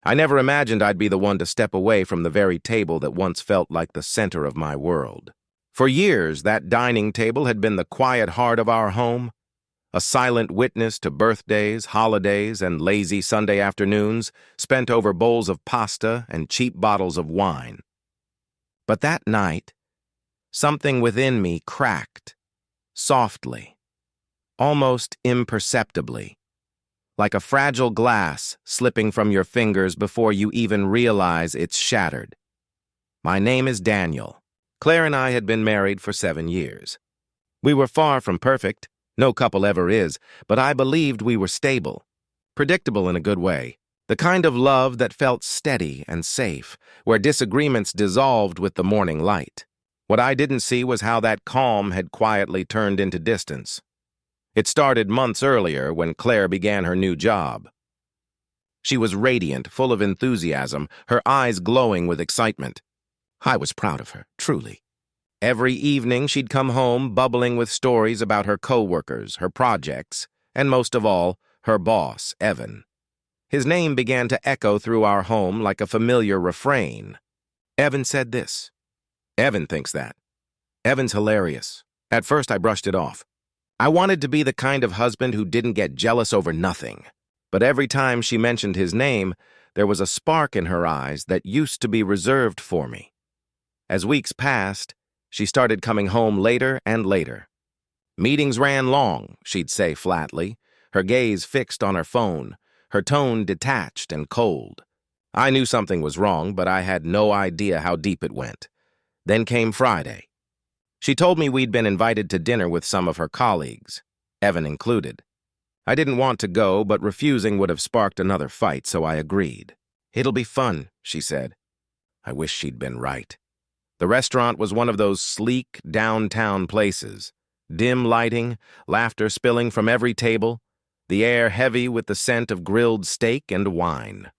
I never imagined I'd be the one to step away from the very table that once felt like the center of my world. For years, that dining table had been the quiet heart of our home, a silent witness to birthdays, holidays, and lazy Sunday afternoons spent over bowls of pasta and cheap bottles of wine. But that night, something within me cracked, softly, almost imperceptibly, like a fragile glass slipping from your fingers before you even realize it's shattered. My name is Daniel. Claire and I had been married for 7 years. We were far from perfect, no couple ever is, but I believed we were stable, predictable in a good way, the kind of love that felt steady and safe, where disagreements dissolved with the morning light. What I didn't see was how that calm had quietly turned into distance. It started months earlier when Claire began her new job. She was radiant, full of enthusiasm, her eyes glowing with excitement. I was proud of her, truly. Every evening she'd come home bubbling with stories about her co-workers, her projects, and most of all, her boss, Evan. His name began to echo through our home like a familiar refrain. Evan said this. Evan thinks that. Evan's hilarious. At first I brushed it off. I wanted to be the kind of husband who didn't get jealous over nothing. But every time she mentioned his name, there was a spark in her eyes that used to be reserved for me. As weeks passed, she started coming home later and later. Meetings ran long, she'd say flatly, her gaze fixed on her phone, her tone detached and cold. I knew something was wrong, but I had no idea how deep it went. Then came Friday. She told me we'd been invited to dinner with some of her colleagues, Evan included. I didn't want to go, but refusing would have sparked another fight, so I agreed. It'll be fun, she said. I wish she'd been right. The restaurant was one of those sleek, downtown places. Dim lighting, laughter spilling from every table, the air heavy with the scent of grilled steak and wine.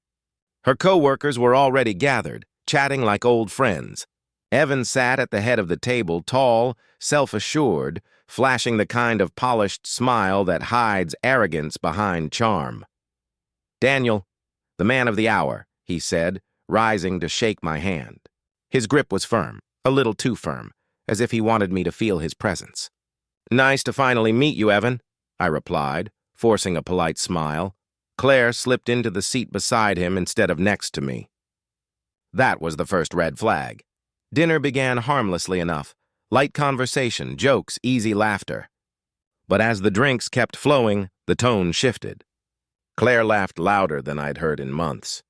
Her co-workers were already gathered, chatting like old friends. Evan sat at the head of the table, tall, self-assured, flashing the kind of polished smile that hides arrogance behind charm. Daniel, the man of the hour, he said, rising to shake my hand. His grip was firm, a little too firm, as if he wanted me to feel his presence. Nice to finally meet you, Evan, I replied, forcing a polite smile. Claire slipped into the seat beside him instead of next to me. That was the first red flag. Dinner began harmlessly enough. Light conversation, jokes, easy laughter. But as the drinks kept flowing, the tone shifted. Claire laughed louder than I'd heard in months.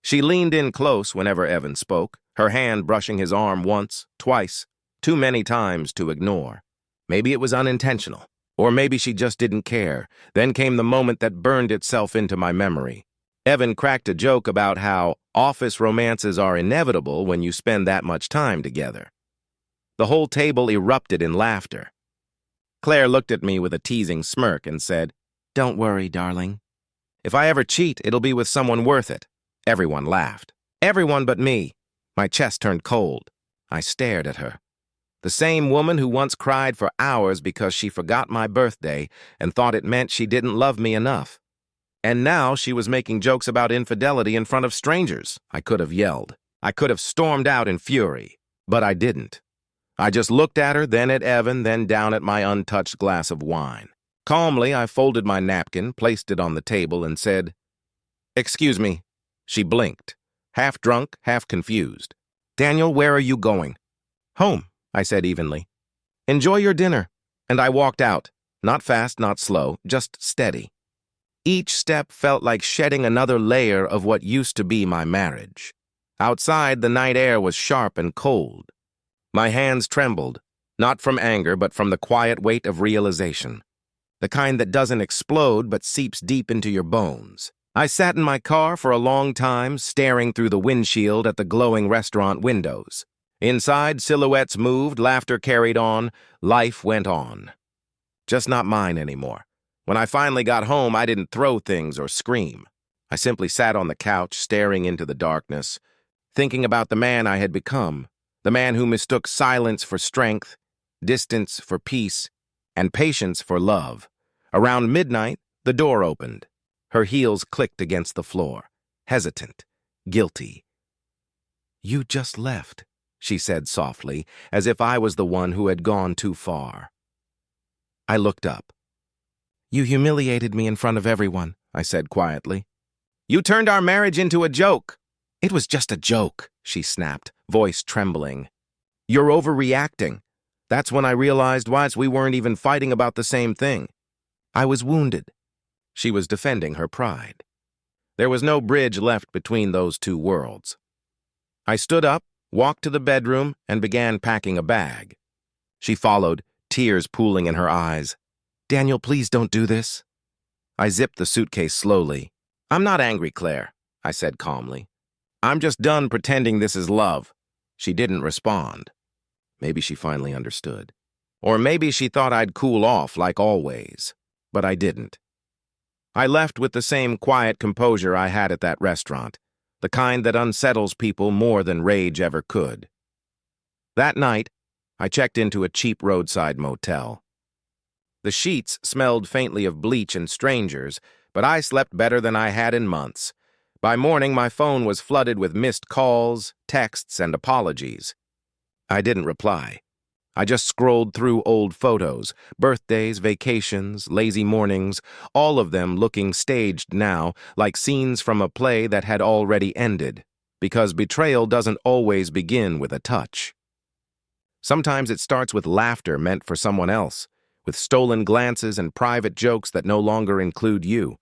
She leaned in close whenever Evan spoke, her hand brushing his arm once, twice, too many times to ignore. Maybe it was unintentional, or maybe she just didn't care. Then came the moment that burned itself into my memory. Evan cracked a joke about how office romances are inevitable when you spend that much time together. The whole table erupted in laughter. Claire looked at me with a teasing smirk and said, "Don't worry, darling. If I ever cheat, it'll be with someone worth it." Everyone laughed. Everyone but me. My chest turned cold. I stared at her. The same woman who once cried for hours because she forgot my birthday and thought it meant she didn't love me enough. And now she was making jokes about infidelity in front of strangers. I could have yelled. I could have stormed out in fury. But I didn't. I just looked at her, then at Evan, then down at my untouched glass of wine. Calmly, I folded my napkin, placed it on the table, and said, "Excuse me." She blinked, half drunk, half confused. "Daniel, where are you going?" "Home," I said evenly. "Enjoy your dinner." And I walked out, not fast, not slow, just steady. Each step felt like shedding another layer of what used to be my marriage. Outside, the night air was sharp and cold. My hands trembled, not from anger, but from the quiet weight of realization. The kind that doesn't explode, but seeps deep into your bones. I sat in my car for a long time, staring through the windshield at the glowing restaurant windows. Inside, silhouettes moved, laughter carried on, life went on. Just not mine anymore. When I finally got home, I didn't throw things or scream. I simply sat on the couch, staring into the darkness, thinking about the man I had become, the man who mistook silence for strength, distance for peace, and patience for love. Around midnight, the door opened. Her heels clicked against the floor, hesitant, guilty. "You just left," she said softly, as if I was the one who had gone too far. I looked up. "You humiliated me in front of everyone," I said quietly. "You turned our marriage into a joke." "It was just a joke," she snapped, voice trembling. "You're overreacting." That's when I realized why we weren't even fighting about the same thing. I was wounded. She was defending her pride. There was no bridge left between those two worlds. I stood up, walked to the bedroom, and began packing a bag. She followed, tears pooling in her eyes. "Daniel, please don't do this." I zipped the suitcase slowly. "I'm not angry, Claire," I said calmly. "I'm just done pretending this is love." She didn't respond. Maybe she finally understood. Or maybe she thought I'd cool off like always. But I didn't. I left with the same quiet composure I had at that restaurant, the kind that unsettles people more than rage ever could. That night, I checked into a cheap roadside motel. The sheets smelled faintly of bleach and strangers, but I slept better than I had in months. By morning, my phone was flooded with missed calls, texts, and apologies. I didn't reply. I just scrolled through old photos, birthdays, vacations, lazy mornings, all of them looking staged now, like scenes from a play that had already ended, because betrayal doesn't always begin with a touch. Sometimes it starts with laughter meant for someone else, with stolen glances and private jokes that no longer include you.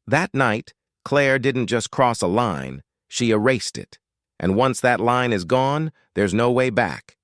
That night, Claire didn't just cross a line, she erased it. And once that line is gone, there's no way back.